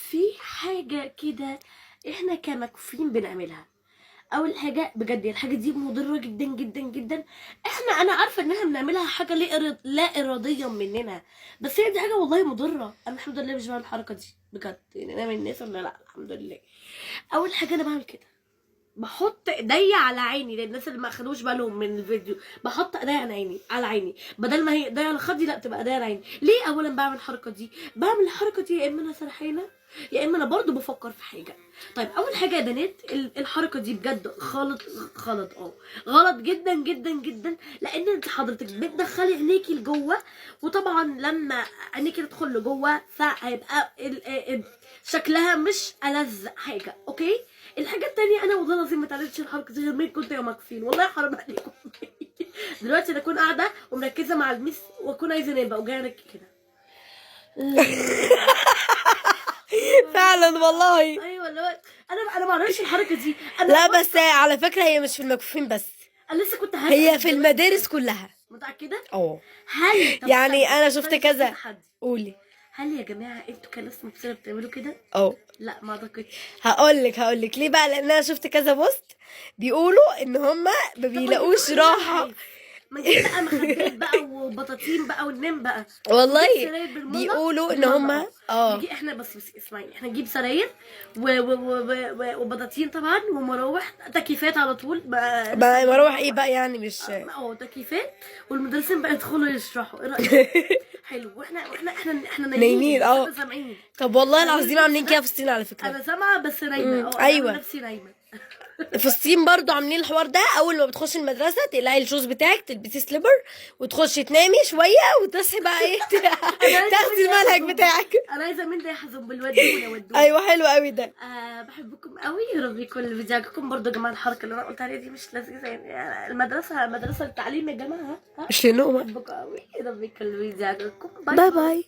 في حاجة كده احنا كمكفوفين بنعملها. اول حاجة بجد الحاجة دي مضرة جدا جدا جدا. انا عارفة ان احنا بنعملها حاجة لا اراديا مننا، بس هي دي حاجة والله مضرة. انا الحمد لله مش بعمل الحركة دي بجد، يعني انا من الناس اللي لا الحمد لله. اول حاجة انا بعمل كده، بحط ايديا على عيني للناس اللي ما اخدوش بالهم من الفيديو. بحط ايديا على عيني بدل ما هي ايديا على خدي، لا تبقى ايديا على عيني. ليه اولا بعمل الحركه دي؟ بعمل الحركه دي يا اما انا سرحانه يا اما انا برضو بفكر في حاجه. طيب اول حاجه يا بنات، الحركه دي بجد غلط جدا جدا جدا، لان انت حضرتك بتدخلي عينيكي لجوه، وطبعا لما عينيكي تدخل لجوه فهيبقى شكلها مش ألذ حاجه. اوكي، الحاجه التانية، انا والله العظيم ما اتعلمتش الحركه دي غير منكم كنت يا مكفين، والله حرام عليكم. دلوقتي انا اكون قاعده ومركزه مع الميس واكون عايزه انام بقى وجايه كده. فعلا والله. ايوه اللي هو انا ما اعرفش الحركه دي. لا بس على فكره هي مش في المكفوفين بس، انا لسه كنت هي في المدارس كلها. متاكده؟ اه هل يعني انا شفت كذا. قولي. هل يا جماعه انتوا كناس مبصره بتعملوا كده؟ لا ما اعتقدش. هقول لك ليه بقى، لان انا شفت كذا بوست بيقولوا ان هما ما بيلاقوش راحه. ما نجيب بقى مخدات بقى وبطاطين بقى وننام بقى والله بيقولوا ان هما نجي احنا بس اسمعي، احنا نجيب سراير وبطاطين طبعا ومراوح تكييفات على طول مروح ايه بقى يعني مش تكييفات، والمدرسين بقى يدخلوا يشرحوا. ايه رايك؟ حلو. واحنا نايمين. سامعين. طب والله العظيم عاملين كده في الصين على فكره. انا سامعه بس نايمه. ايوه نفسي نايمه. في الصين برضو عاملين الحوار ده. اول ما بتخشي المدرسه تقلعي الشوز بتاعك، تلبسي سليبر وتخشي تنامي شويه وتصحي بقى ايه تاخدي المنهج بتاعك. انا عايزه من ده يحزن بالودي. ايوه حلو قوي ده. بحبكم قوي، يا رب يكون اللي بيعجبكم برضه يا جماعه. الحركه اللي انا قلت عليها دي مش لذيذه يعني. المدرسه مدرسه التعليم يا جماعه. مش لنومه. بحبكم قوي، يا رب يكون اللي بيعجبكم. باي باي.